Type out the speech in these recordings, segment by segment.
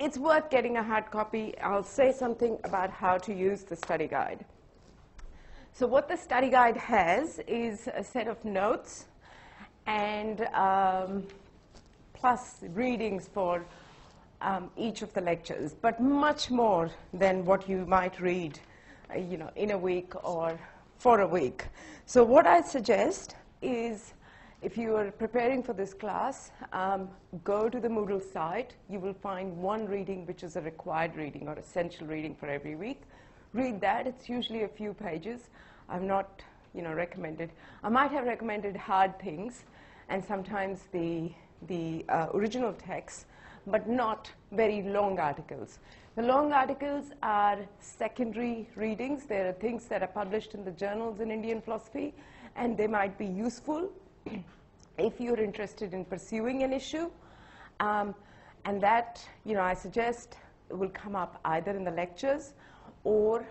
it's worth getting a hard copy. I'll say something about how to use the study guide. So what the study guide has is a set of notes and plus readings for each of the lectures, but much more than what you might read in a week or for a week. So what I suggest is, if you are preparing for this class, go to the Moodle site. You will find one reading which is a required reading or essential reading for every week. Read that. It's usually a few pages. I've not recommended. I might have recommended hard things and sometimes the original text, but not very long articles. The long articles are secondary readings. There are things that are published in the journals in Indian philosophy, and they might be useful if you're interested in pursuing an issue. And that, I suggest will come up either in the lectures or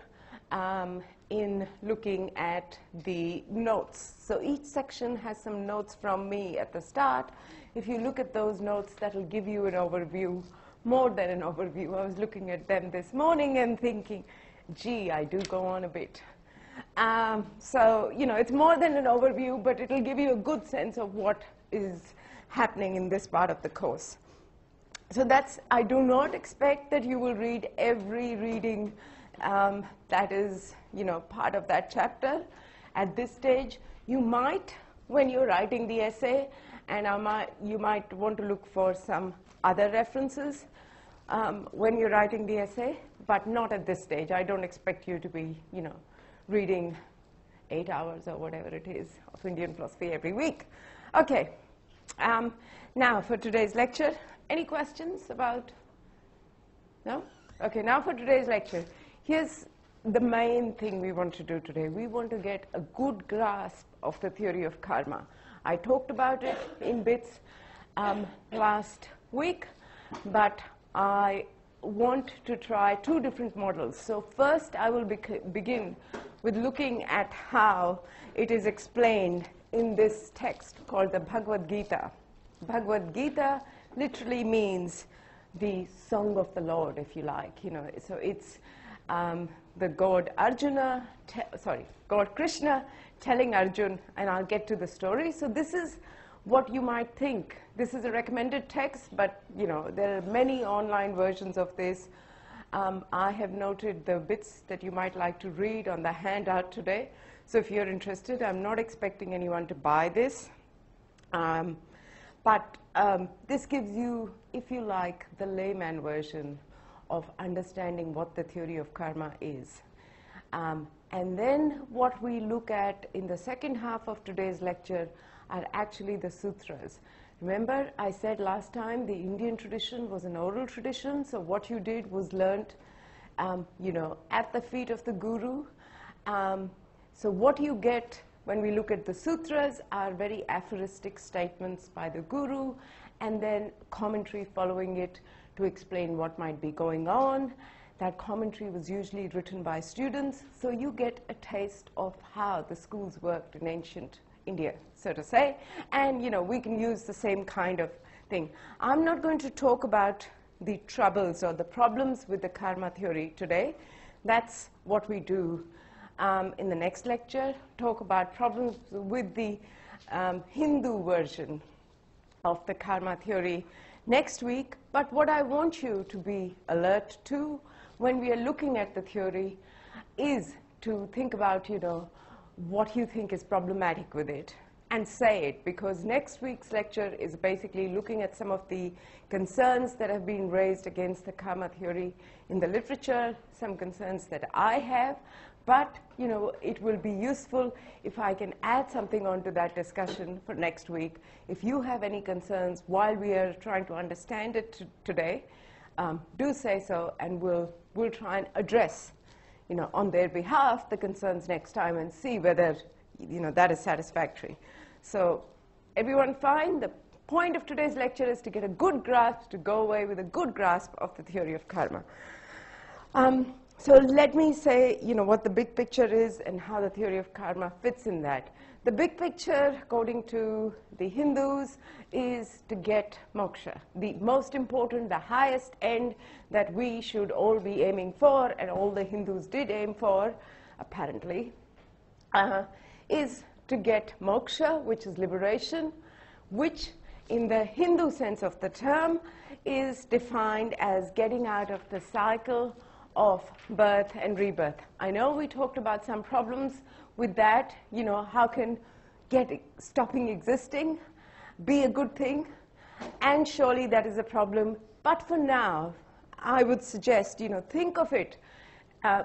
in looking at the notes. So each section has some notes from me at the start. If you look at those notes, that will give you an overview, more than an overview. I was looking at them this morning and thinking, gee, I do go on a bit. So, it's more than an overview, but it will give you a good sense of what is happening in this part of the course. So I do not expect that you will read every reading that is, part of that chapter at this stage. You might, when you're writing the essay, and you might want to look for some other references when you're writing the essay, but not at this stage. I don't expect you to be, reading 8 hours or whatever it is of Indian philosophy every week. Okay. Now for today's lecture, any questions about? No? Okay, now for today's lecture. Here's the main thing we want to do today. We want to get a good grasp of the theory of karma. I talked about it in bits last week, but I want to try two different models. So first, I will begin with looking at how it is explained in this text called the Bhagavad Gita. Bhagavad Gita literally means the song of the Lord, if you like. So it's the God Krishna telling Arjun, and I'll get to the story. So this is what you might think. This is a recommended text, but there are many online versions of this. I have noted the bits that you might like to read on the handout today. So if you're interested, I'm not expecting anyone to buy this. But this gives you, if you like, the layman version of understanding what the theory of karma is. And then what we look at in the second half of today's lecture are actually the sutras. Remember, I said last time the Indian tradition was an oral tradition, so what you did was learnt, at the feet of the guru. So what you get when we look at the sutras are very aphoristic statements by the guru, and then commentary following it to explain what might be going on. That commentary was usually written by students, so you get a taste of how the schools worked in ancient India, so to say, and we can use the same kind of thing. I'm not going to talk about the troubles or the problems with the karma theory today. That's what we do in the next lecture, talk about problems with the Hindu version of the karma theory next week. But what I want you to be alert to when we are looking at the theory is to think about, what you think is problematic with it and say it, because next week's lecture is basically looking at some of the concerns that have been raised against the karma theory in the literature, some concerns that I have, but it will be useful if I can add something onto that discussion for next week. If you have any concerns while we are trying to understand it today, do say so, and we'll try and address on their behalf the concerns next time and see whether that is satisfactory. So everyone fine? The point of today's lecture is to get a good grasp, to go away with a good grasp of the theory of karma. So let me say, what the big picture is and how the theory of karma fits in that. The big picture, according to the Hindus, is to get moksha. The most important, the highest end that we should all be aiming for, and all the Hindus did aim for, apparently, is to get moksha, which is liberation, which in the Hindu sense of the term is defined as getting out of the cycle of birth and rebirth. I know we talked about some problems with that. How can stopping existing be a good thing? And surely that is a problem. But for now, I would suggest, think of it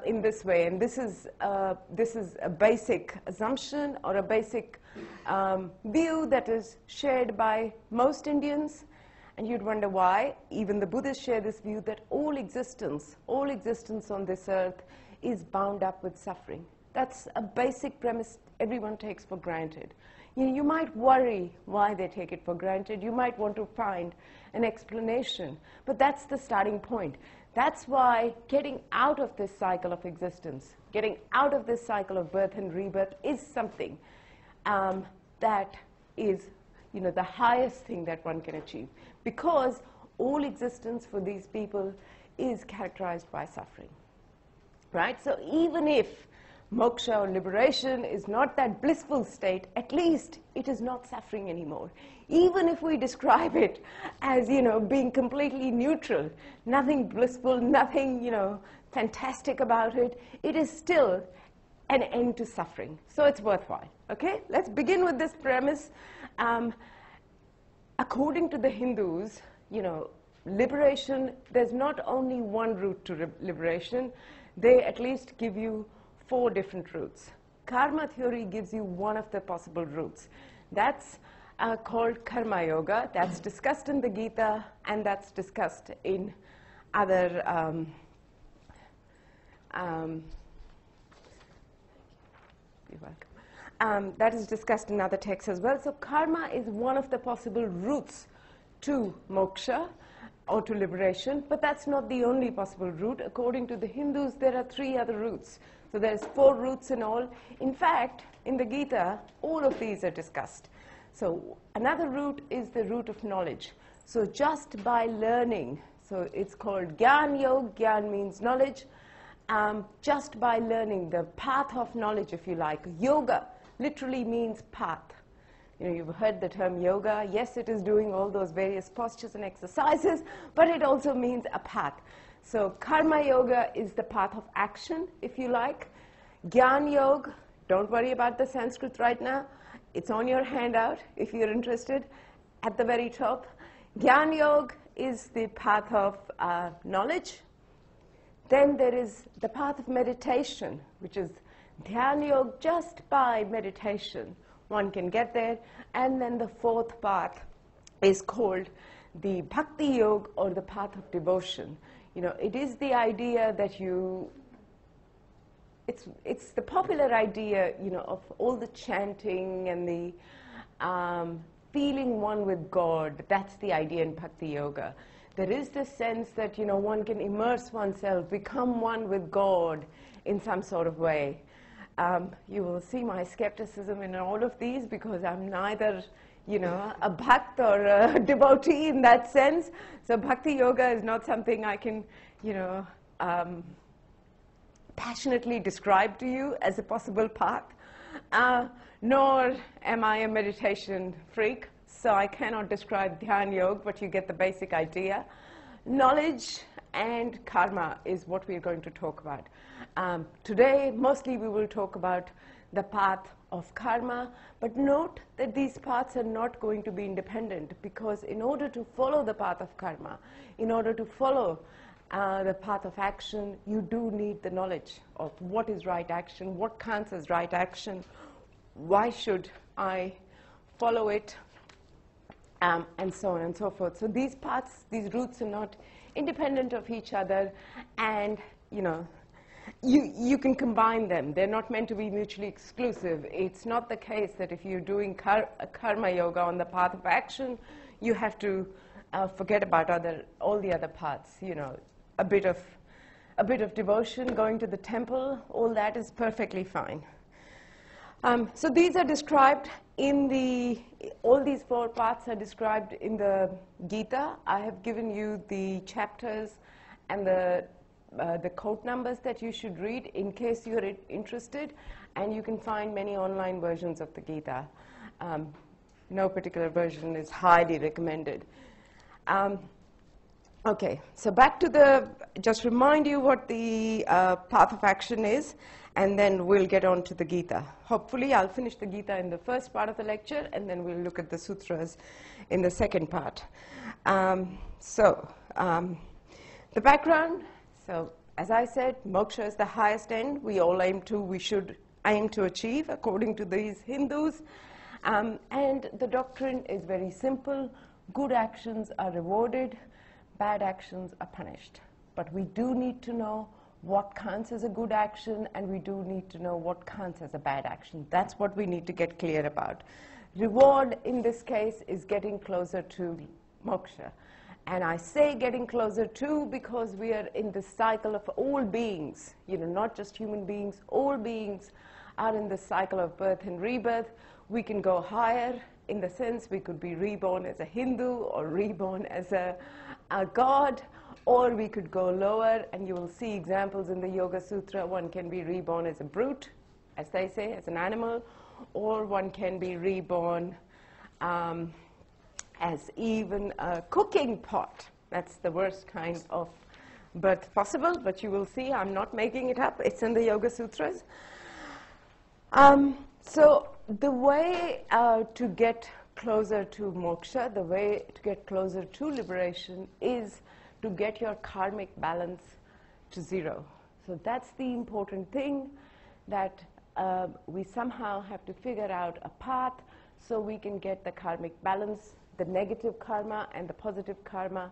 in this way. And this is a basic assumption or a basic view that is shared by most Indians. And you'd wonder why. Even the Buddhists share this view that all existence on this earth is bound up with suffering. That's a basic premise everyone takes for granted. You might worry why they take it for granted. You might want to find an explanation. But that's the starting point. That's why getting out of this cycle of existence, getting out of this cycle of birth and rebirth is something that is the highest thing that one can achieve, because all existence for these people is characterized by suffering, right? So even if moksha or liberation is not that blissful state, at least it is not suffering anymore. Even if we describe it as, being completely neutral, nothing blissful, nothing, fantastic about it, it is still an end to suffering. So it's worthwhile, okay? Let's begin with this premise. According to the Hindus, liberation, there's not only one route to liberation. They at least give you 4 different routes. Karma theory gives you one of the possible routes. That's called karma yoga. That's discussed in the Gita, and that's discussed in other you're welcome. That is discussed in other texts as well. So karma is one of the possible routes to moksha or to liberation, but that's not the only possible route. According to the Hindus, there are 3 other routes. So there's 4 routes in all. In fact, in the Gita, all of these are discussed. So another route is the route of knowledge. So just by learning, so it's called Gyan Yoga. Gyan means knowledge. Just by learning the path of knowledge, if you like. Yoga literally means path. You've heard the term yoga. Yes, it is doing all those various postures and exercises, but it also means a path. So karma yoga is the path of action, if you like. Gyan yoga, don't worry about the Sanskrit right now. It's on your handout if you're interested, at the very top. Gyan yoga is the path of knowledge. Then there is the path of meditation, which is Dhyan yoga. Just by meditation one can get there. And then the 4th path is called the bhakti yoga, or the path of devotion. It is the idea that it's the popular idea, of all the chanting and the feeling one with God. That's the idea in bhakti yoga. There is this sense that, one can immerse oneself, become one with God in some sort of way. You will see my skepticism in all of these, because I'm neither, a bhakt or a devotee in that sense. So bhakti yoga is not something I can, passionately describe to you as a possible path. Nor am I a meditation freak, so I cannot describe Dhyan Yoga, but you get the basic idea. Knowledge and karma is what we're going to talk about. Today, mostly we will talk about the path of karma, but note that these paths are not going to be independent, because in order to follow the path of karma, in order to follow the path of action, you do need the knowledge of what is right action, what counts as right action, why should I follow it, and so on and so forth. So these paths, these routes are not independent of each other, and you can combine them. They're not meant to be mutually exclusive. It's not the case that if you're doing karma yoga on the path of action, you have to forget about all the other paths. A a bit of devotion, going to the temple, all that is perfectly fine. So these are described in all these 4 parts are described in the Gita. I have given you the chapters and the quote numbers that you should read in case you're interested, and you can find many online versions of the Gita. No particular version is highly recommended. Okay, so back to just remind you what the path of action is, and then we'll get on to the Gita. Hopefully, I'll finish the Gita in the first part of the lecture, and then we'll look at the sutras in the second part. The background, so as I said, moksha is the highest end we should aim to achieve, according to these Hindus. And the doctrine is very simple. Good actions are rewarded, bad actions are punished. But we do need to know what counts as a good action, and we do need to know what counts as a bad action. That's what we need to get clear about. Reward, in this case, is getting closer to moksha. And I say getting closer to because we are in the cycle of all beings, not just human beings, all beings are in the cycle of birth and rebirth. We can go higher in the sense we could be reborn as a Hindu or reborn as a god, or we could go lower, and you will see examples in the Yoga Sutra. One can be reborn as a brute, as they say, as an animal, or one can be reborn as even a cooking pot. That's the worst kind of birth possible, but you will see I'm not making it up. It's in the Yoga Sutras. So the way to get closer to moksha, the way to get closer to liberation is to get your karmic balance to 0. So that's the important thing, that we somehow have to figure out a path so we can get the karmic balance, the negative karma and the positive karma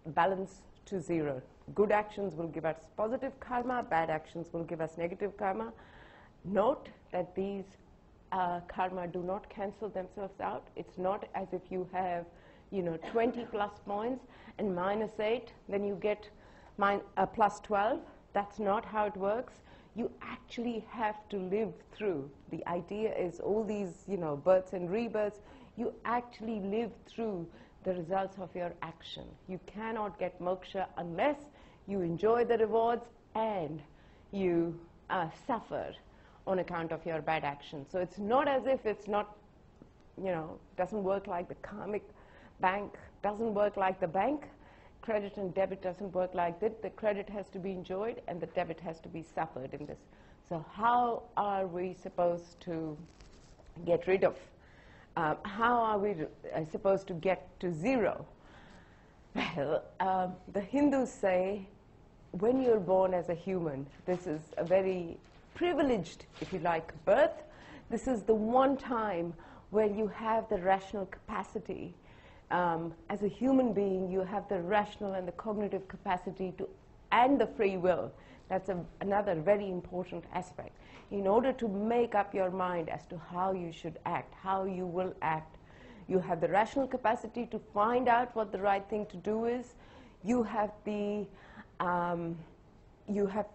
balance to 0. Good actions will give us positive karma, bad actions will give us negative karma. Note that these karma do not cancel themselves out. It's not as if you have 20 plus points and -8, then you get plus 12. That's not how it works. You actually have to live through. The idea is all these, births and rebirths, you actually live through the results of your action. You cannot get moksha unless you enjoy the rewards and you suffer on account of your bad action. So it's not as if it's not, doesn't work like the karmic bank, doesn't work like the bank. Credit and debit doesn't work like that. The credit has to be enjoyed and the debit has to be suffered in this. So how are we supposed to get rid of, how are we supposed to get to 0? Well, the Hindus say when you're born as a human, this is a very privileged, if you like, birth. This is the one time where you have the rational capacity. As a human being, you have the rational and the cognitive capacity and the free will. That's another very important aspect. In order to make up your mind as to how you should act, how you will act, you have the rational capacity to find out what the right thing to do is. You have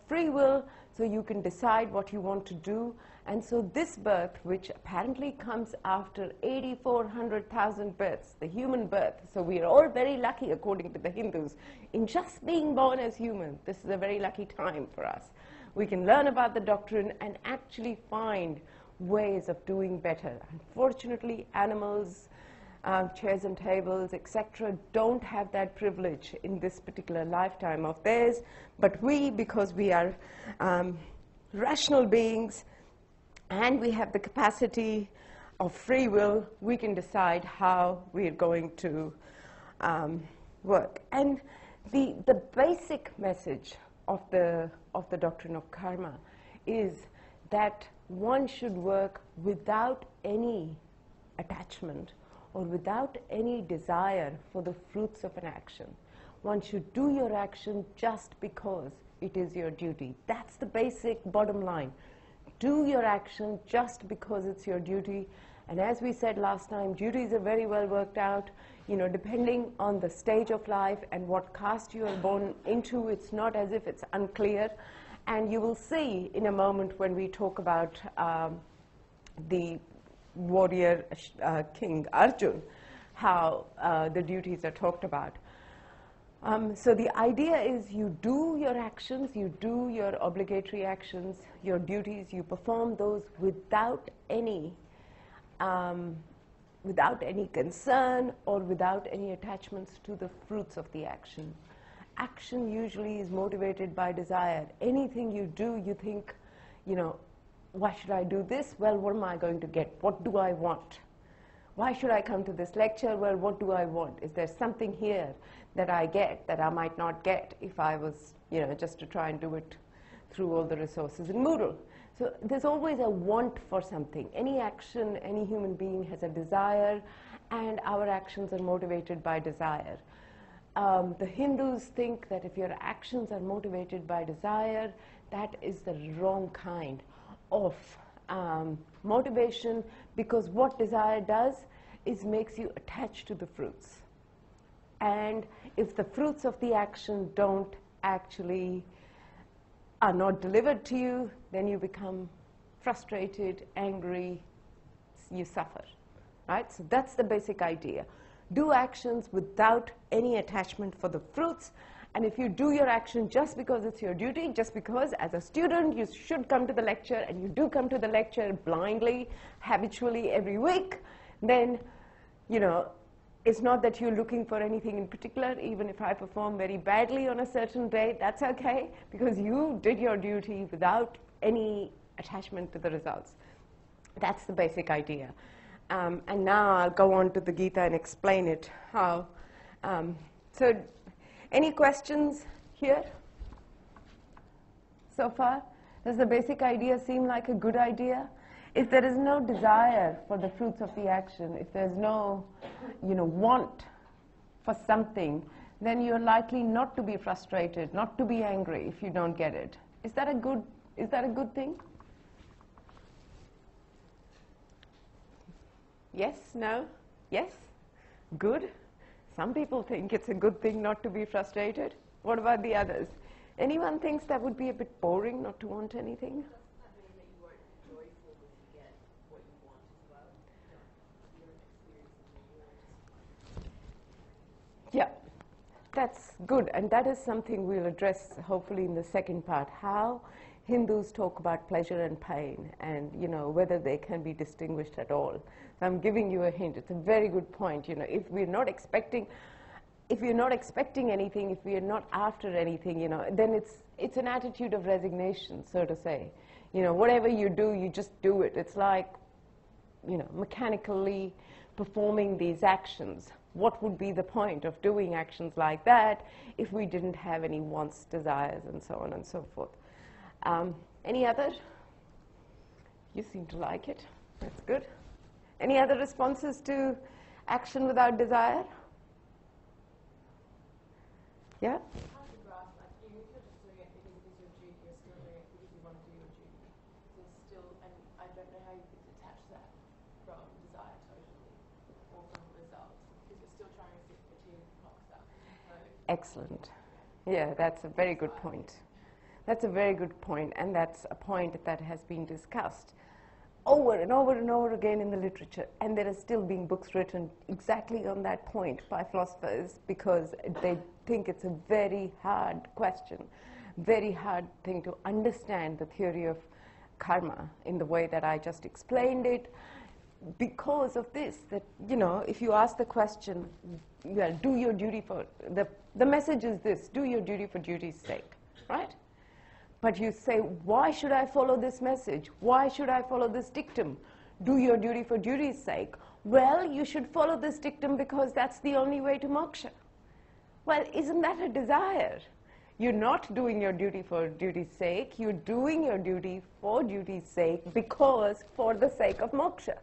free will, so you can decide what you want to do. And so this birth, which apparently comes after 84,000 births, the human birth, so we are all very lucky, according to the Hindus, in just being born as human. This is a very lucky time for us. We can learn about the doctrine and actually find ways of doing better. Unfortunately, animals, chairs and tables, etc., don't have that privilege in this particular lifetime of theirs. But we, because we are rational beings, and we have the capacity of free will, we can decide how we are going to work. And the basic message of the doctrine of karma is that one should work without any attachment or without any desire for the fruits of an action. One should do your action just because it is your duty. That's the basic bottom line. Do your action just because it's your duty. And as we said last time, duties are very well worked out. You know, depending on the stage of life and what caste you are born into, it's not as if it's unclear. And you will see in a moment when we talk about the warrior king Arjun, how the duties are talked about. So the idea is you do your actions, you do your obligatory actions, your duties, you perform those without any concern or without any attachments to the fruits of the action. Action usually is motivated by desire. Anything you do, you think, you know, why should I do this? Well, what am I going to get? What do I want? Why should I come to this lecture? Well, what do I want? Is there something here that I get that I might not get if I was, you know, just to try and do it through all the resources in Moodle? So there's always a want for something. Any action, any human being has a desire, and our actions are motivated by desire. The Hindus think that if your actions are motivated by desire, that is the wrong kind of motivation, because what desire does is makes you attached to the fruits. And if the fruits of the action are not delivered to you, then you become frustrated, angry, you suffer, right? So that's the basic idea. Do actions without any attachment for the fruits. And if you do your action just because it's your duty, just because as a student you should come to the lecture, and you do come to the lecture blindly, habitually every week, then, you know, it's not that you're looking for anything in particular. Even if I perform very badly on a certain day, that's okay, because you did your duty without any attachment to the results. That's the basic idea. And now I'll go on to the Gita and explain it how. So any questions here so far? Does the basic idea seem like a good idea? If there is no desire for the fruits of the action, if there's no, you know, want for something, then you're likely not to be frustrated, not to be angry if you don't get it. Is that a good thing? Yes? No? Yes? Good? Some people think it's a good thing not to be frustrated. What about the others? Anyone thinks that would be a bit boring, not to want anything? Yeah, that's good, and that is something we'll address hopefully in the second part, how Hindus talk about pleasure and pain, and, you know, whether they can be distinguished at all. So I'm giving you a hint. It's a very good point. You know, if we're not expecting anything, if we are not after anything, you know, then it's an attitude of resignation, so to say. You know, whatever you do, you just do it. It's like, you know, mechanically performing these actions. What would be the point of doing actions like that if we didn't have any wants, desires, and so on and so forth? Any other? You seem to like it. That's good. Any other responses to action without desire? Yeah? Excellent. Yeah, that's a very good point. That's a very good point, and that's a point that has been discussed over and over and over again in the literature, and there are still being books written exactly on that point by philosophers, because they think it's a very hard question, very hard thing to understand the theory of karma in the way that I just explained it, because of this, that, you know, if you ask the question, well, do your duty for, the message is this, do your duty for duty's sake, right? But you say, why should I follow this message? Why should I follow this dictum? Do your duty for duty's sake. Well, you should follow this dictum because that's the only way to moksha. Well, isn't that a desire? You're not doing your duty for duty's sake. You're doing your duty for duty's sake because for the sake of moksha.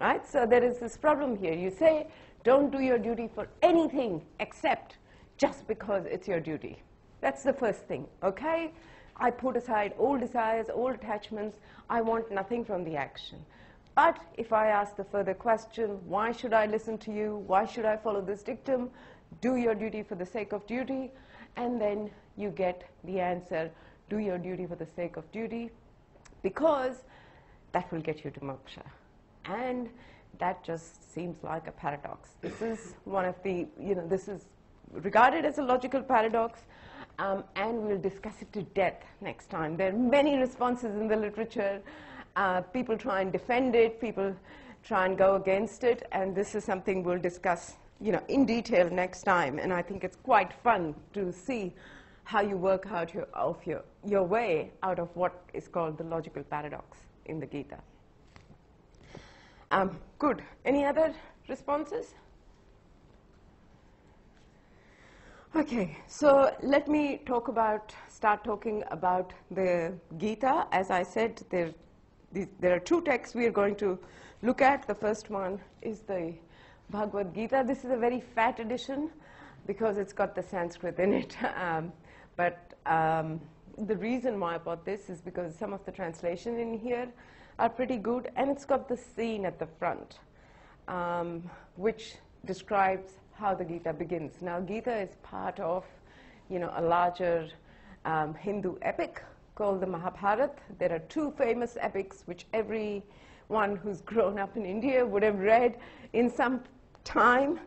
Right? So there is this problem here. You say, don't do your duty for anything except just because it's your duty. That's the first thing, okay? I put aside old desires, old attachments. I want nothing from the action. But if I ask the further question, why should I listen to you? Why should I follow this dictum? Do your duty for the sake of duty. And then you get the answer, do your duty for the sake of duty, because that will get you to moksha. And that just seems like a paradox. This is one of the, this is regarded as a logical paradox, and we'll discuss it to death next time. There are many responses in the literature. People try and defend it, people try and go against it, and this is something we'll discuss, in detail next time. And I think it's quite fun to see how you work out your way out of what is called the logical paradox in the Gita. Good. Any other responses? Okay, so let me start talking about the Gita. As I said, there are two texts we are going to look at. The first one is the Bhagavad Gita. This is a very fat edition because it's got the Sanskrit in it. But the reason why I bought this is because some of the translation in here are pretty good, and it's got the scene at the front, which describes how the Gita begins. Now, Gita is part of, a larger Hindu epic called the Mahabharata. There are two famous epics which everyone who's grown up in India would have read in some time.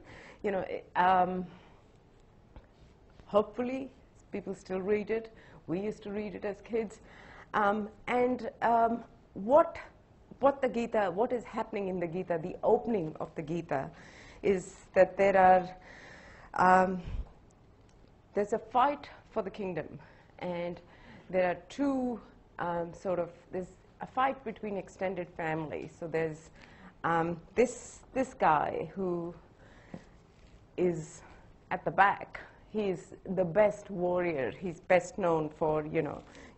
Hopefully, people still read it. We used to read it as kids. What the Gita, what is happening in the Gita, the opening of the Gita, is that there's a fight for the kingdom, and there are two there's a fight between extended families. So there's this guy who is at the back. He's the best warrior. He's best known for,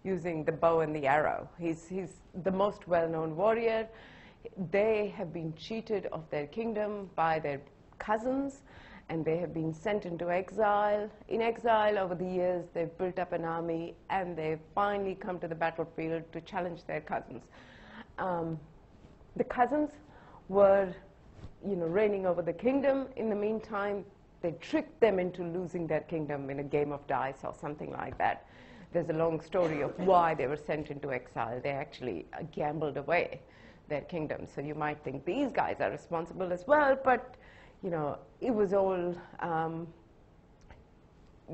using the bow and the arrow. He's the most well-known warrior. They have been cheated of their kingdom by their cousins, and they have been sent into exile. In exile, over the years, they've built up an army, and they've finally come to the battlefield to challenge their cousins. The cousins were, reigning over the kingdom. In the meantime, they tricked them into losing their kingdom in a game of dice or something like that. There's a long story of why they were sent into exile. They actually gambled away their kingdom. So you might think these guys are responsible as well, but it was all,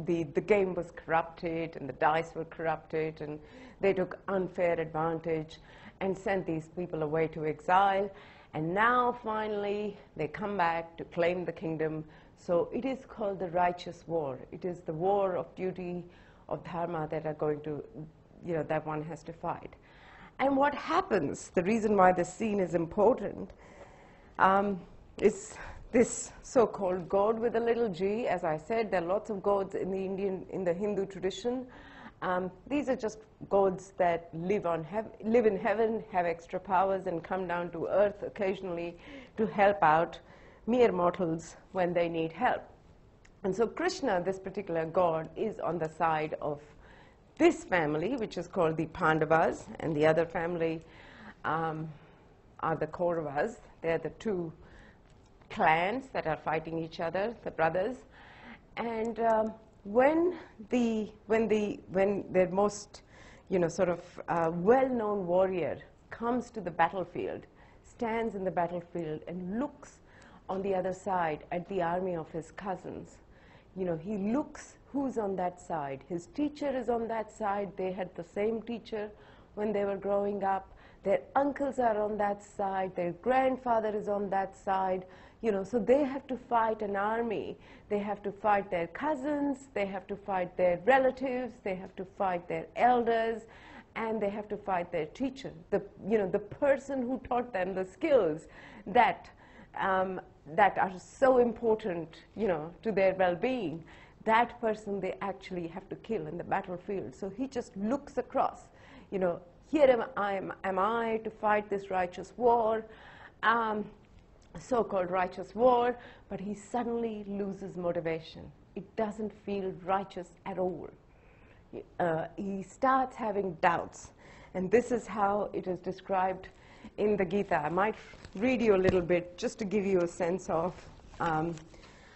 the game was corrupted, and the dice were corrupted, and they took unfair advantage and sent these people away to exile. And now, finally, they come back to claim the kingdom. So it is called the righteous war. It is the war of duty, of dharma that are going to, that one has to fight. And what happens, the reason why this scene is important, is this so-called god with a little g. As I said, there are lots of gods in the Hindu tradition. These are just gods that live in heaven, have extra powers, and come down to earth occasionally to help out mere mortals when they need help. And so Krishna, this particular god, is on the side of this family, which is called the Pandavas, and the other family are the Kauravas. They're the two clans that are fighting each other, the brothers. And when their most, well-known warrior comes to the battlefield, stands in the battlefield and looks on the other side at the army of his cousins, he looks who's on that side. His teacher is on that side. They had the same teacher when they were growing up. Their uncles are on that side. Their grandfather is on that side. So they have to fight an army. They have to fight their cousins. They have to fight their relatives. They have to fight their elders. And they have to fight their teacher, the person who taught them the skills that are so important, to their well-being. That person they actually have to kill in the battlefield. So he just looks across, here am I to fight this righteous war, so-called righteous war, but he suddenly loses motivation. It doesn't feel righteous at all. he starts having doubts. And this is how it is described in the Gita. I might read you a little bit just to give you a sense of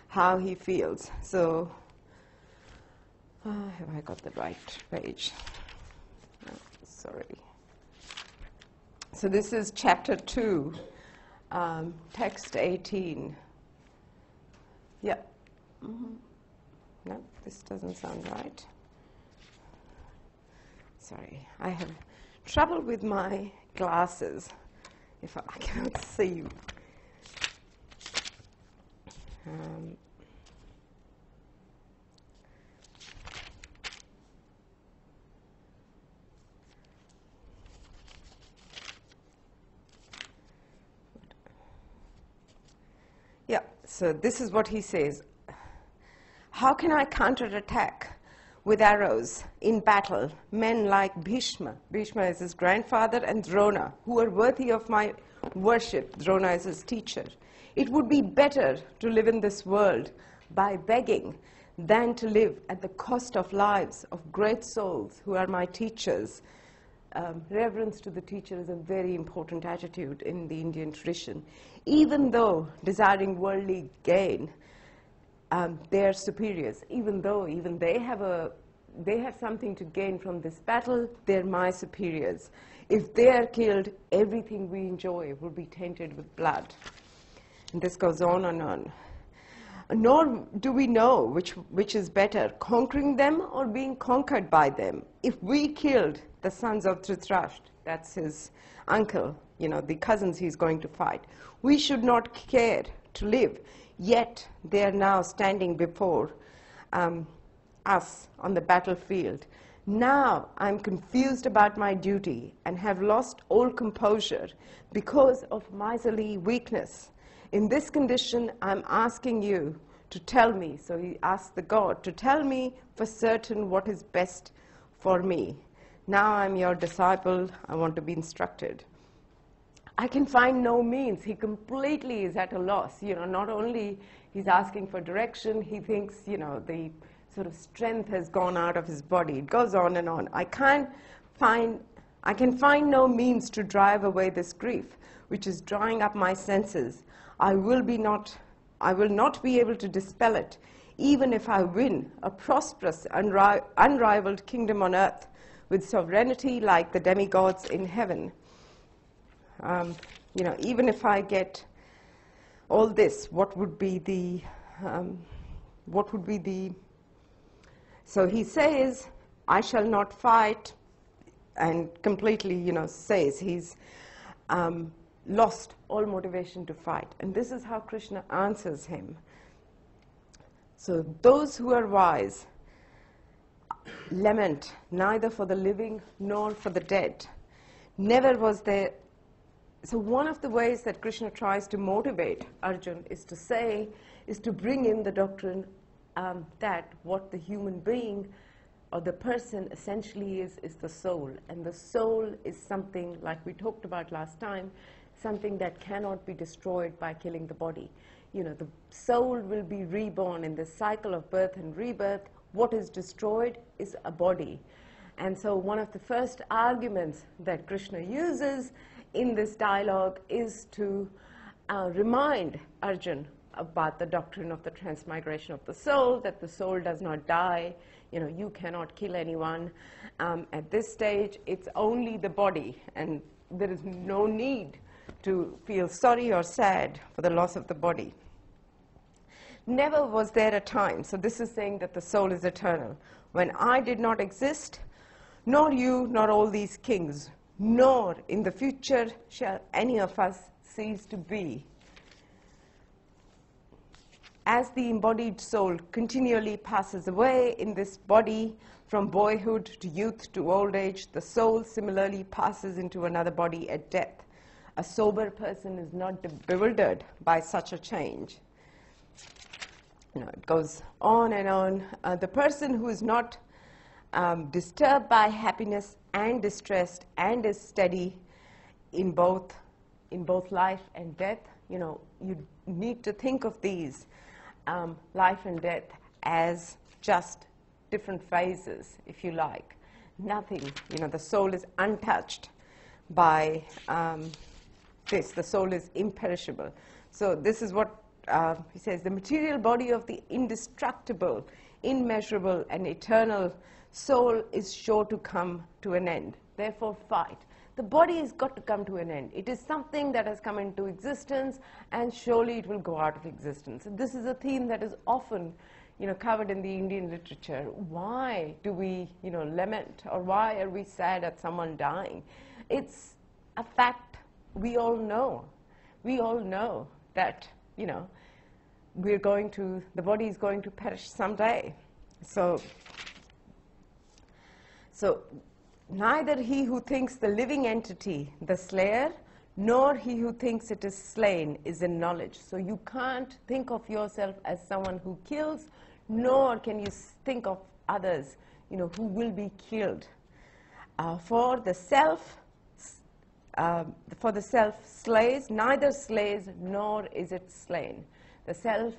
how he feels. So, have I got the right page? No, sorry. So this is chapter 2, text 18. Yeah. Mm-hmm. No, this doesn't sound right. Sorry, I have trouble with my glasses if I cannot see. Yeah, so this is what he says. How can I counterattack with arrows in battle men like Bhishma? Bhishma is his grandfather, and Drona, who are worthy of my worship. Drona is his teacher. It would be better to live in this world by begging than to live at the cost of lives of great souls who are my teachers. Reverence to the teacher is a very important attitude in the Indian tradition. Even though desiring worldly gain, they are superiors. Even though they have something to gain from this battle, they're my superiors. If they are killed, everything we enjoy will be tainted with blood. And this goes on and on. Nor do we know which is better, conquering them or being conquered by them. If we killed the sons of Dhritarashtra, that's his uncle, the cousins he's going to fight, we should not care to live. Yet they are now standing before us on the battlefield. Now I'm confused about my duty and have lost all composure because of miserly weakness. In this condition, I'm asking you to tell me, so he asks the God, to tell me for certain what is best for me. Now I'm your disciple, I want to be instructed. I can find no means. He completely is at a loss. Not only he's asking for direction, he thinks, the sort of strength has gone out of his body. It goes on and on. I can find no means to drive away this grief, which is drying up my senses. I will not be able to dispel it, even if I win a prosperous, unrivaled kingdom on earth, with sovereignty like the demigods in heaven. Even if I get all this, what would be the, so he says, I shall not fight, and completely, says he's lost all motivation to fight. And this is how Krishna answers him. So those who are wise lament neither for the living nor for the dead. Never was there. So one of the ways that Krishna tries to motivate Arjuna is to bring in the doctrine that what the human being or the person essentially is the soul. And the soul is something, like we talked about last time, something that cannot be destroyed by killing the body. The soul will be reborn in this cycle of birth and rebirth. What is destroyed is a body. And so one of the first arguments that Krishna uses in this dialogue is to remind Arjuna about the doctrine of the transmigration of the soul, that the soul does not die. You cannot kill anyone. At this stage, it's only the body, and there is no need to feel sorry or sad for the loss of the body. Never was there a time, so this is saying that the soul is eternal, when I did not exist, nor you, nor all these kings, nor in the future shall any of us cease to be. As the embodied soul continually passes away in this body, from boyhood to youth to old age, the soul similarly passes into another body at death. A sober person is not bewildered by such a change. It goes on and on. The person who is not disturbed by happiness and distressed and is steady in both life and death, you need to think of these life and death as just different phases, if you like. Nothing, the soul is untouched by this. The soul is imperishable. So this is what he says, the material body of the indestructible, immeasurable, and eternal soul is sure to come to an end. Therefore, fight. The body has got to come to an end. It is something that has come into existence, and surely it will go out of existence. And this is a theme that is often covered in the Indian literature. Why do we, lament, or why are we sad at someone dying? It's a fact we all know. We all know that, the body is going to perish someday. So neither he who thinks the living entity the slayer, nor he who thinks it is slain is in knowledge. So you can't think of yourself as someone who kills, nor can you think of others, who will be killed. For the self slays, neither slays nor is it slain. The self,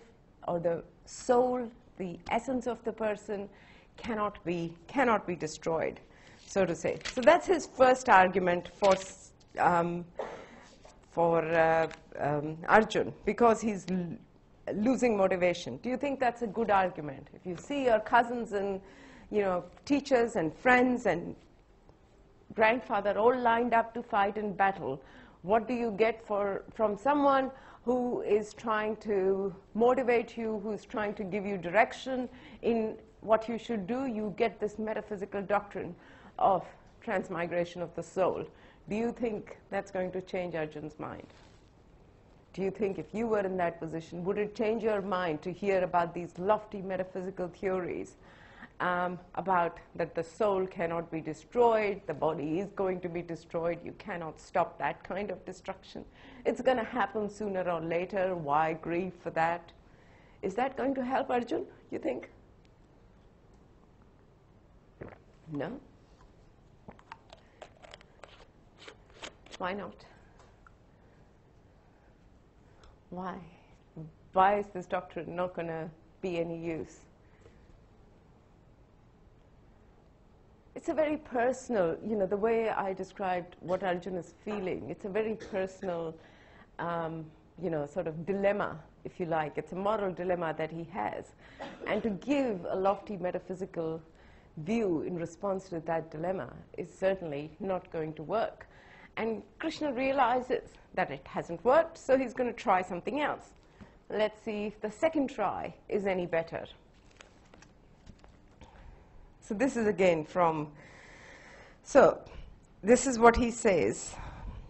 or the soul, the essence of the person, cannot be destroyed, so to say. So that's his first argument for Arjun, because he's losing motivation. Do you think that's a good argument? If you see your cousins and teachers and friends and grandfather all lined up to fight in battle, what do you get from someone who is trying to motivate you, who's trying to give you direction in what you should do? You get this metaphysical doctrine of transmigration of the soul. Do you think that's going to change Arjun's mind? Do you think if you were in that position, would it change your mind to hear about these lofty metaphysical theories about that the soul cannot be destroyed, the body is going to be destroyed, you cannot stop that kind of destruction? It's going to happen sooner or later. Why grieve for that? Is that going to help Arjun, you think? No? Why not? Why? Why is this doctrine not going to be any use? It's a very personal, the way I described what Arjun is feeling, it's a very personal, sort of dilemma, if you like. It's a moral dilemma that he has. And to give a lofty metaphysical view in response to that dilemma is certainly not going to work. And Krishna realizes that it hasn't worked, so he's going to try something else. Let's see if the second try is any better. So this is again this is what he says.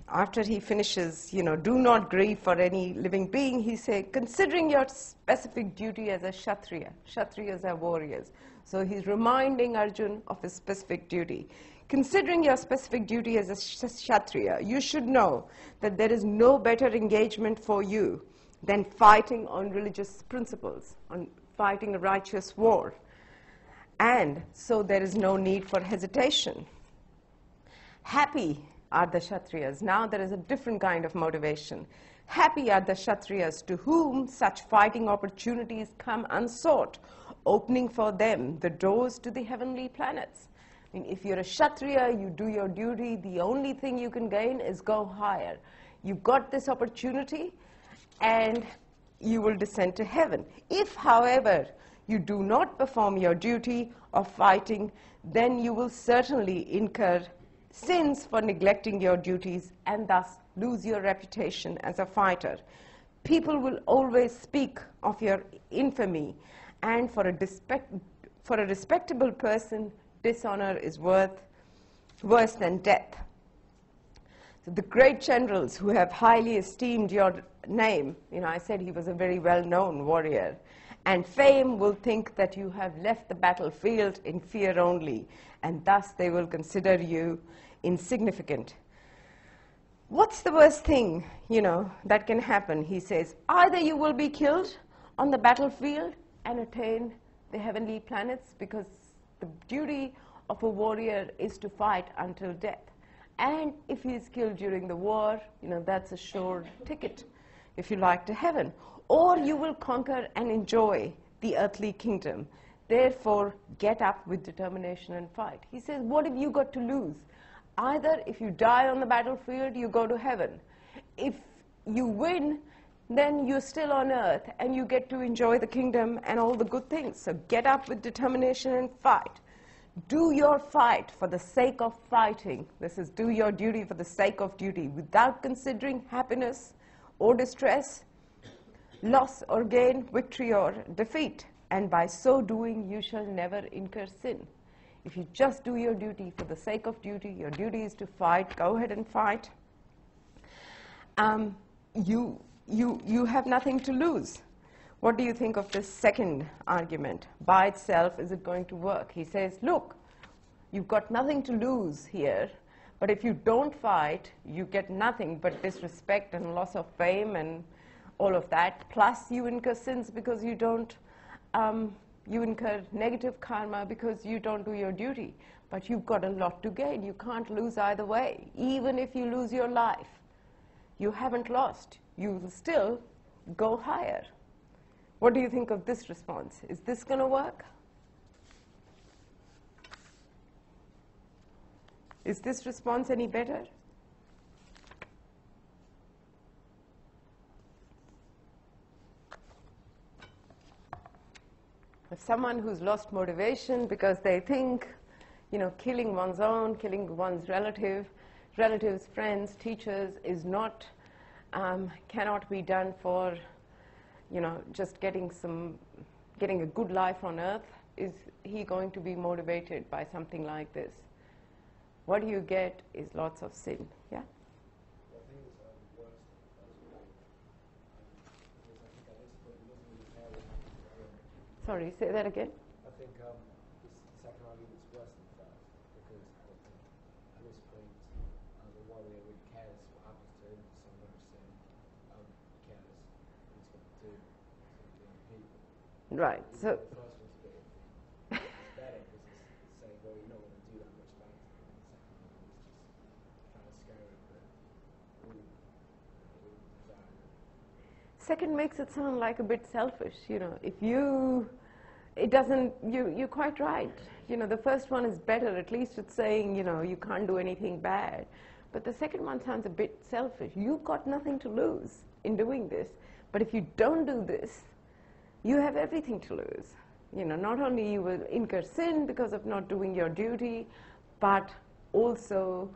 After he finishes, do not grieve for any living being, he says, considering your specific duty as a Kshatriya. Kshatriyas are warriors. So he's reminding Arjun of his specific duty. Considering your specific duty as a Kshatriya, you should know that there is no better engagement for you than fighting on religious principles, on fighting a righteous war. And so there is no need for hesitation. Happy are the Kshatriyas. Now there is a different kind of motivation. Happy are the Kshatriyas to whom such fighting opportunities come unsought, opening for them the doors to the heavenly planets. I mean, if you're a Kshatriya, you do your duty, the only thing you can gain is go higher. You got this opportunity, and you will descend to heaven. If, however, you do not perform your duty of fighting, then you will certainly incur sins for neglecting your duties and thus lose your reputation as a fighter. People will always speak of your infamy, and for a respectable person, dishonor is worse than death. So the great generals who have highly esteemed your name, I said he was a very well-known warrior, and fame will think that you have left the battlefield in fear only, and thus they will consider you insignificant. What's the worst thing, that can happen? He says, either you will be killed on the battlefield and attain the heavenly planets, because the duty of a warrior is to fight until death. And if he is killed during the war, that's a sure ticket, if you like, to heaven. Or you will conquer and enjoy the earthly kingdom. Therefore, get up with determination and fight. He says, what have you got to lose? Either if you die on the battlefield, you go to heaven. If you win, then you're still on earth and you get to enjoy the kingdom and all the good things. So get up with determination and fight. Do your fight for the sake of fighting. This is do your duty for the sake of duty, without considering happiness or distress, loss or gain, victory or defeat. And by so doing, you shall never incur sin. If you just do your duty for the sake of duty, your duty is to fight, go ahead and fight. You have nothing to lose. What do you think of this second argument? By itself, is it going to work? He says, look, you've got nothing to lose here, but if you don't fight, you get nothing but disrespect and loss of fame and all of that. Plus, you incur sins because you don't, you incur negative karma because you don't do your duty. But you've got a lot to gain. You can't lose either way. Even if you lose your life, you haven't lost. You will still go higher. What do you think of this response? Is this going to work? Is this response any better? If someone who's lost motivation because they think, killing one's own, killing one's relatives, friends, teachers is not, cannot be done for, just getting a good life on earth, is he going to be motivated by something like this? What you get is lots of sin. Yeah? I think it's worse. Sorry, say that again. I think the second argument is worse than that, because I think at this point the warrior really cares what happens to him, so much sin. He cares what he's got to do to the people. Right. So. The first one's a bit iffy. It's better because it's saying, well, you're not going to do that much bad to him. The second one is just trying to scare him, but Second makes it sound like a bit selfish, If it doesn't, you're quite right. The first one is better. At least it's saying, you can't do anything bad. But the second one sounds a bit selfish. You've got nothing to lose in doing this. But if you don't do this, you have everything to lose. Not only you will incur sin because of not doing your duty, but also,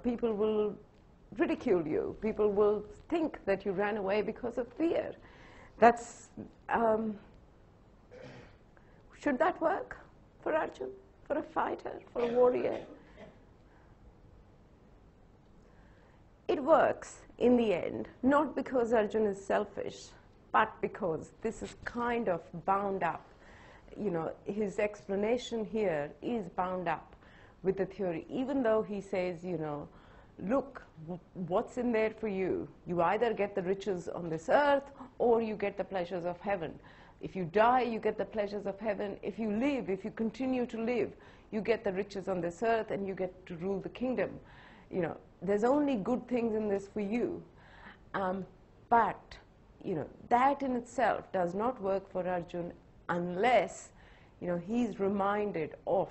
people will ridicule you. People will think that you ran away because of fear. That's, should that work for Arjun, for a fighter, for a warrior? It works in the end, not because Arjun is selfish, but because this is kind of bound up. His explanation here is bound up with the theory, even though he says, look, what's in there for you? You either get the riches on this earth or you get the pleasures of heaven. If you die, you get the pleasures of heaven. If you live, if you continue to live, you get the riches on this earth and you get to rule the kingdom. There's only good things in this for you. But, that in itself does not work for Arjun unless, he's reminded of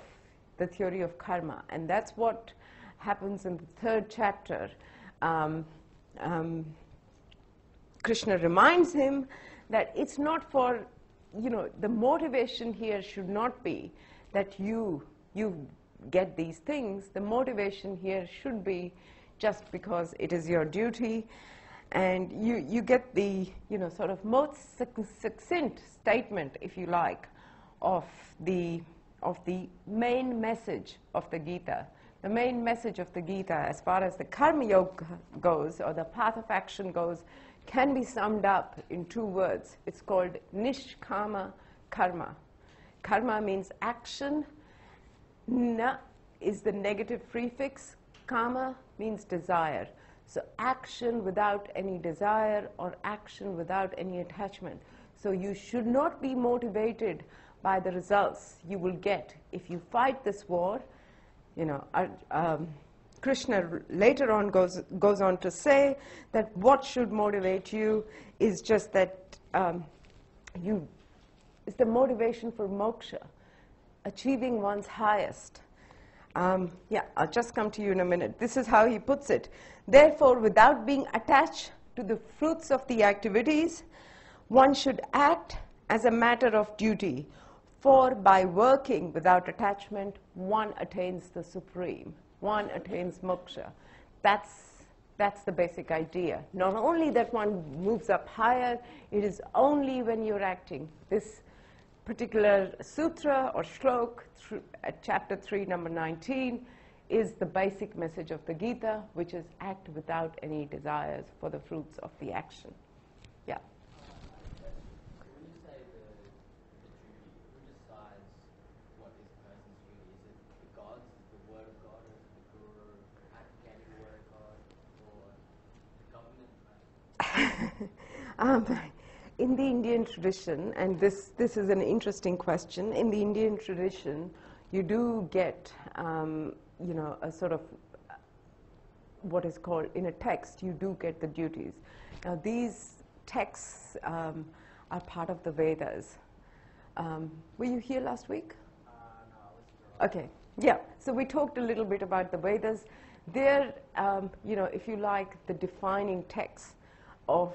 the theory of karma. And that's what happens in the third chapter. Krishna reminds him that it's not for, the motivation here should not be that you get these things. The motivation here should be just because it is your duty, and you get the, sort of most succinct statement, if you like, of the main message of the Gita. The main message of the Gita, as far as the karma yoga goes, or the path of action goes, can be summed up in two words. It's called nishkama karma. Karma means action. Na is the negative prefix. Kama means desire. So action without any desire, or action without any attachment. So you should not be motivated by the results you will get if you fight this war. Krishna later on goes on to say that what should motivate you is just that you is the motivation for moksha, achieving one's highest. Yeah, I'll just come to you in a minute. This is how he puts it. Therefore, without being attached to the fruits of the activities, one should act as a matter of duty, for by working without attachment, one attains the supreme. One attains moksha. That's the basic idea. Not only that one moves up higher, it is only when you're acting. This particular sutra or shlok at chapter 3, number 19, is the basic message of the Gita, which is act without any desires for the fruits of the action. Yeah. When you say the duty, who decides what is a person's duty? Is it the gods, the word of God, or is it the guru advocating the word of God, or the government? In the Indian tradition, and this is an interesting question, in the Indian tradition, you do get, a sort of what is called, in a text, you do get the duties. Now, these texts are part of the Vedas. Were you here last week? No, I was Okay, yeah. So we talked a little bit about the Vedas. They're, if you like, the defining texts of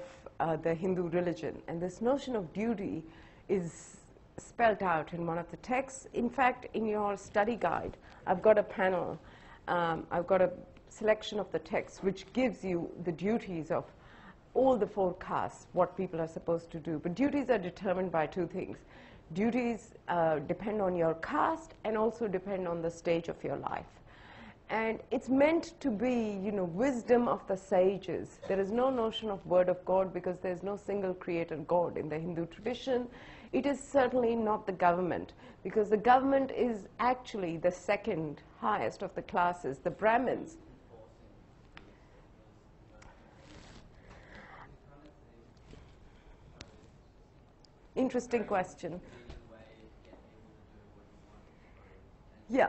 the Hindu religion. And this notion of duty is spelled out in one of the texts. In fact, in your study guide, I've got a panel, I've got a selection of the texts which gives you the duties of all the four castes, what people are supposed to do. But duties are determined by two things. Duties depend on your caste and also depend on the stage of your life. And it's meant to be, wisdom of the sages. There is no notion of word of God because there's no single creator God in the Hindu tradition. It is certainly not the government, because the government is actually the second highest of the classes, the Brahmins. Interesting question. Yeah.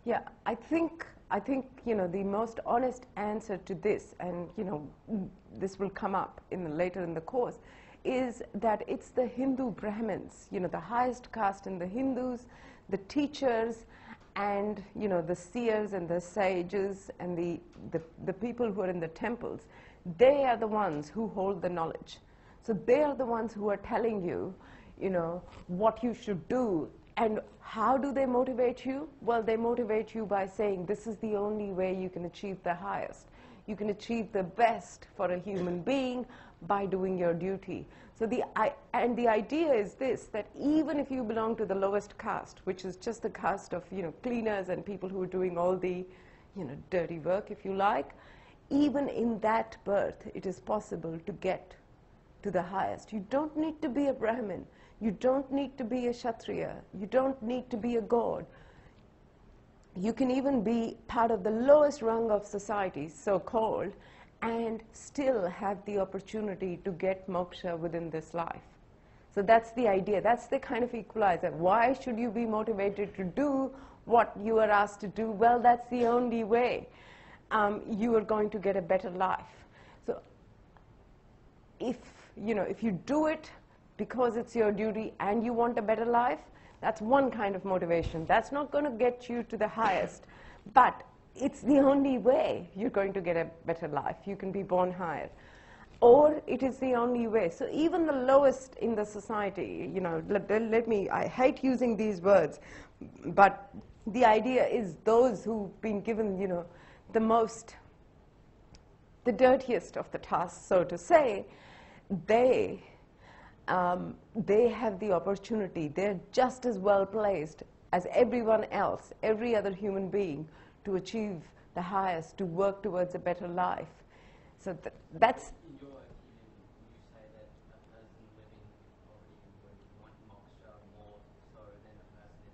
Yeah, I think the most honest answer to this, and this will come up later in the course, is that it's the Hindu Brahmins, the highest caste in the Hindus, the teachers, and the seers and the sages and the people who are in the temples. They are the ones who hold the knowledge. So they are the ones who are telling you, what you should do. And how do they motivate you? Well, they motivate you by saying this is the only way you can achieve the highest. You can achieve the best for a human being by doing your duty. So the idea is this, that even if you belong to the lowest caste, which is just the caste of cleaners and people who are doing all the dirty work, if you like, even in that birth, it is possible to get to the highest. You don't need to be a Brahmin. You don't need to be a Kshatriya. You don't need to be a god. You can even be part of the lowest rung of society, so-called, and still have the opportunity to get moksha within this life. So that's the idea. That's the kind of equalizer. Why should you be motivated to do what you are asked to do? Well, that's the only way you are going to get a better life. So if you do it because it's your duty and you want a better life, that's one kind of motivation. That's not going to get you to the highest, but it's the only way you're going to get a better life. You can be born higher. Or it is the only way. So even the lowest in the society, I hate using these words, but the idea is those who've been given, the dirtiest of the tasks, so to say, they have the opportunity. They're just as well placed as everyone else, every other human being, to achieve the highest, to work towards a better life. So that's... In your opinion, you say that a person living in poverty would want moksha more so than a person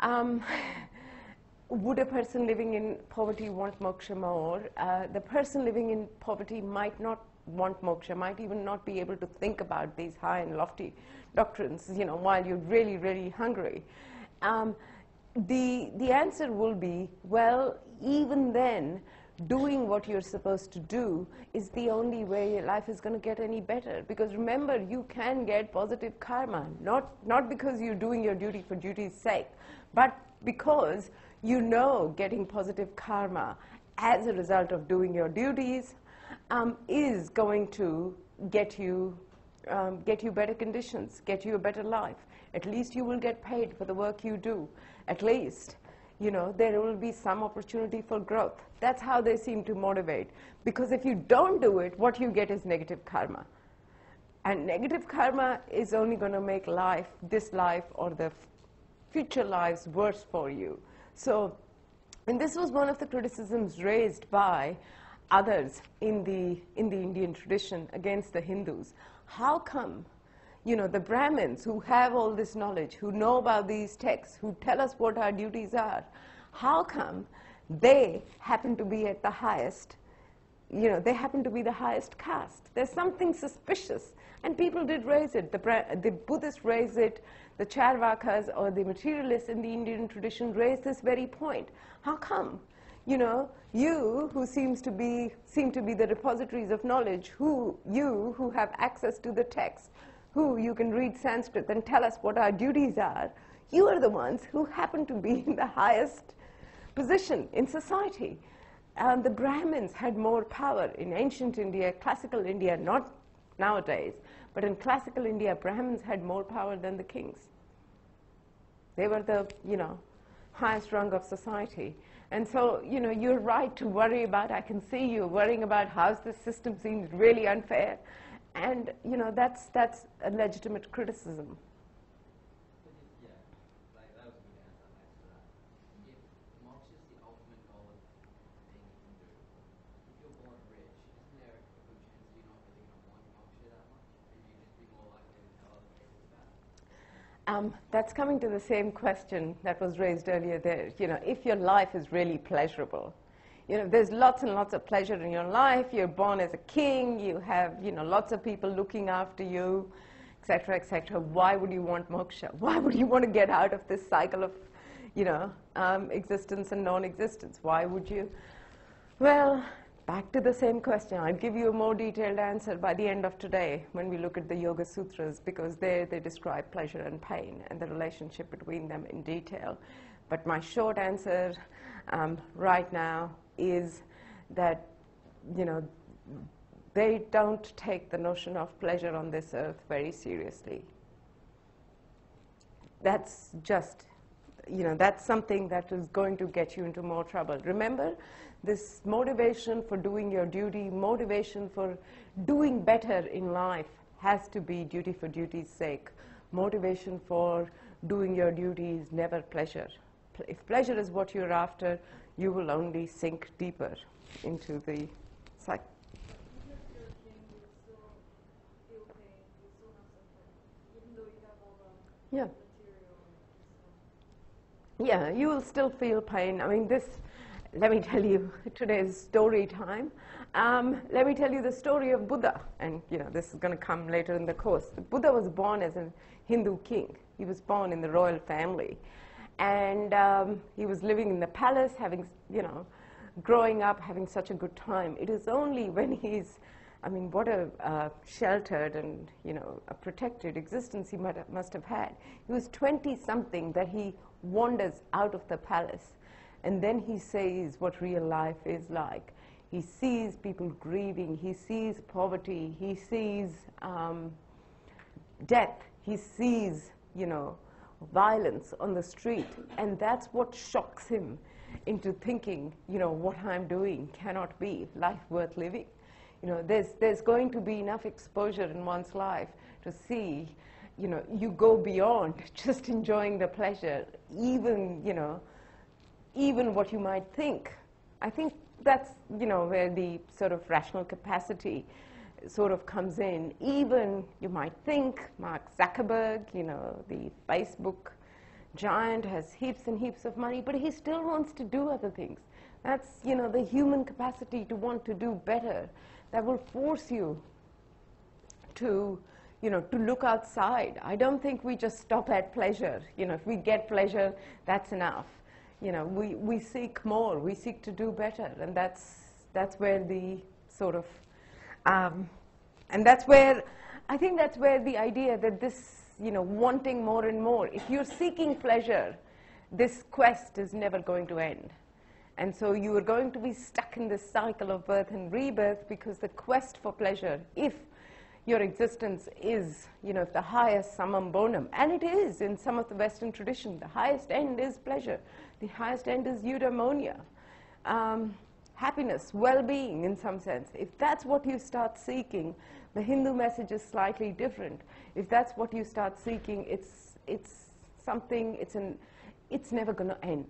in comfort? Would a person living in poverty want moksha more? The person living in poverty might not want moksha, might even not be able to think about these high and lofty doctrines, while you're really, really hungry. The answer will be, well, even then, doing what you're supposed to do is the only way your life is going to get any better. Because remember, you can get positive karma, not because you're doing your duty for duty's sake, but because you know getting positive karma as a result of doing your duties is going to get you better conditions, get you a better life. At least you will get paid for the work you do. At least, you know, there will be some opportunity for growth. That's how they seem to motivate. Because if you don't do it, what you get is negative karma. And negative karma is only going to make life, this life or the future lives, worse for you. So, and this was one of the criticisms raised by others in the Indian tradition against the Hindus. How come, you know, the Brahmins who have all this knowledge, who know about these texts, who tell us what our duties are, how come they happen to be at the highest, you know, they happen to be the highest caste? There's something suspicious. And people did raise it. The Buddhists raised it. The Charvakas or the materialists in the Indian tradition raised this very point. How come? You know, you who seem to be the repositories of knowledge, who have access to the text, who you can read Sanskrit and tell us what our duties are, you are the ones who happen to be in the highest position in society. The Brahmins had more power in ancient India, classical India, not nowadays, but in classical India, Brahmins had more power than the kings. They were the, you know, highest rung of society. And so, you know, you're right to worry about, I can see you worrying about how this system seems really unfair. And, you know, that's a legitimate criticism. Yeah, like that was a good answer. Thanks for that. If moksha is the ultimate goal of being a Hindu, if you're born rich, isn't there a good chance you're not really going to want moksha that much? And you just be more likely to tell other people about it? That's coming to the same question that was raised earlier there. You know, if your life is really pleasurable, you know, there's lots and lots of pleasure in your life. You're born as a king. You have, you know, lots of people looking after you, etc., etc. Why would you want moksha? Why would you want to get out of this cycle of, you know, existence and non-existence? Why would you? Well, back to the same question. I'll give you a more detailed answer by the end of today when we look at the Yoga Sutras, because there they describe pleasure and pain and the relationship between them in detail. But my short answer right now is that, you know, they don't take the notion of pleasure on this earth very seriously. That's just, you know, that's something that is going to get you into more trouble. Remember, this motivation for doing your duty, motivation for doing better in life has to be duty for duty's sake. Motivation for doing your duty is never pleasure. If pleasure is what you're after, you will only sink deeper into the cycle. Even if you're a king, you still feel pain, you still have suffering, even though you have all the Yeah. material and stuff. Yeah, you will still feel pain. I mean, let me tell you today's story time. Let me tell you the story of Buddha. And, you know, this is going to come later in the course. Buddha was born as a Hindu king. He was born in the royal family. And he was living in the palace, having, you know, growing up, having such a good time. It is only when he's, I mean, what a sheltered and, you know, a protected existence he must have had. He was 20-something that he wanders out of the palace. And then he sees what real life is like. He sees people grieving. He sees poverty. He sees death. He sees, you know, violence on the street. And that's what shocks him into thinking, you know, what I'm doing cannot be life worth living. You know, there's going to be enough exposure in one's life to see, you know, you go beyond just enjoying the pleasure, even, you know, even what you might think. I think that's, you know, where the sort of rational capacity sort of comes in. Even you might think Mark Zuckerberg, you know, the Facebook giant, has heaps and heaps of money, but he still wants to do other things. That's, you know, the human capacity to want to do better that will force you to, you know, to look outside. I don't think we just stop at pleasure. You know, if we get pleasure, that's enough. You know, we seek more, we seek to do better, and that's, That's where the sort of, and that's where, I think that's where the idea that this, wanting more and more, if you're seeking pleasure, this quest is never going to end. And so you are going to be stuck in this cycle of birth and rebirth, because the quest for pleasure, if your existence is, if the highest summum bonum, and it is in some of the Western tradition, the highest end is pleasure, the highest end is eudaimonia, happiness, well-being in some sense. If that's what you start seeking, the Hindu message is slightly different. If that's what you start seeking, it's something, it's never going to end.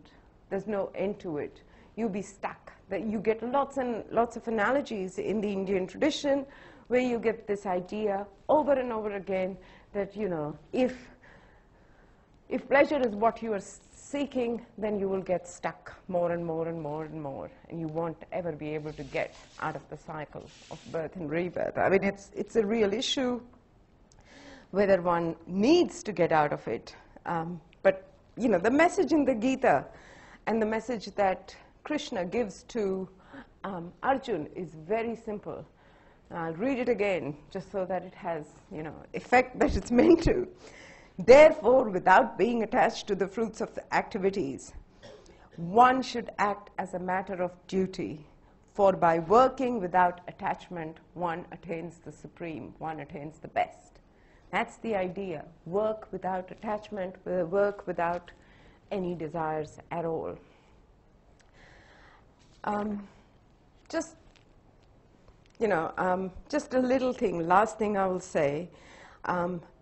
There's no end to it. You'll be stuck. That you get lots and lots of analogies in the Indian tradition where you get this idea over and over again that, if pleasure is what you are seeking, then you will get stuck more and more and more and more, and you won't ever be able to get out of the cycle of birth and rebirth. I mean, it's a real issue whether one needs to get out of it. But, the message in the Gita and the message that Krishna gives to Arjun is very simple. I'll read it again just so that it has, effect that it's meant to. Therefore, without being attached to the fruits of the activities, one should act as a matter of duty. For by working without attachment, one attains the supreme, one attains the best. That's the idea. Work without attachment, work without any desires at all. Just a little thing, last thing I will say.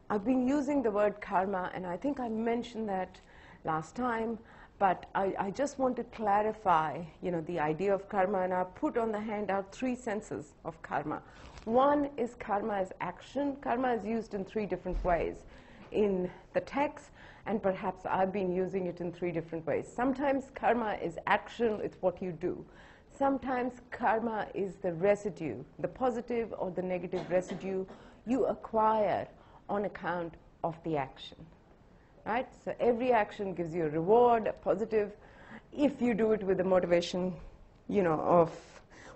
I've been using the word karma, and I think I mentioned that last time, but I just want to clarify, the idea of karma, and I've put on the handout 3 senses of karma. One is karma as action. Karma is used in 3 different ways in the text, and perhaps I've been using it in 3 different ways. Sometimes karma is action, it's what you do. Sometimes karma is the residue, the positive or the negative residue you acquire on account of the action, right? So every action gives you a reward, a positive, if you do it with the motivation, of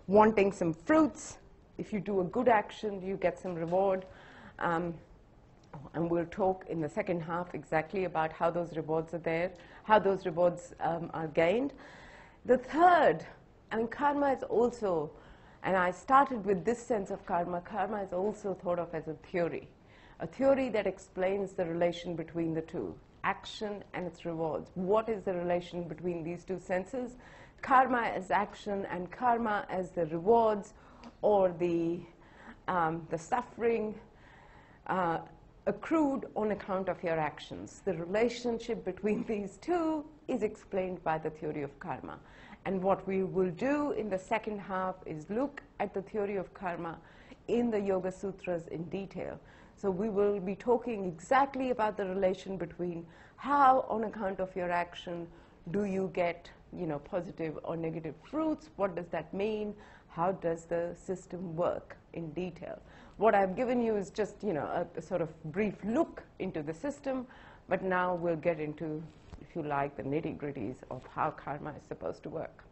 wanting some fruits. If you do a good action, you get some reward. And we'll talk in the second half exactly about how those rewards are there, how those rewards are gained. The third, karma is also, and I started with this sense of karma, karma is also thought of as a theory that explains the relation between the two, action and its rewards. What is the relation between these 2 senses? Karma as action and karma as the rewards or the suffering accrued on account of your actions. The relationship between these 2 is explained by the theory of karma. And what we will do in the second half is look at the theory of karma in the Yoga Sutras in detail. So we will be talking exactly about the relation between how, on account of your action, do you get, positive or negative fruits? What does that mean? How does the system work in detail? What I've given you is just, a sort of brief look into the system, but now we'll get into, if you like, the nitty-gritties of how karma is supposed to work.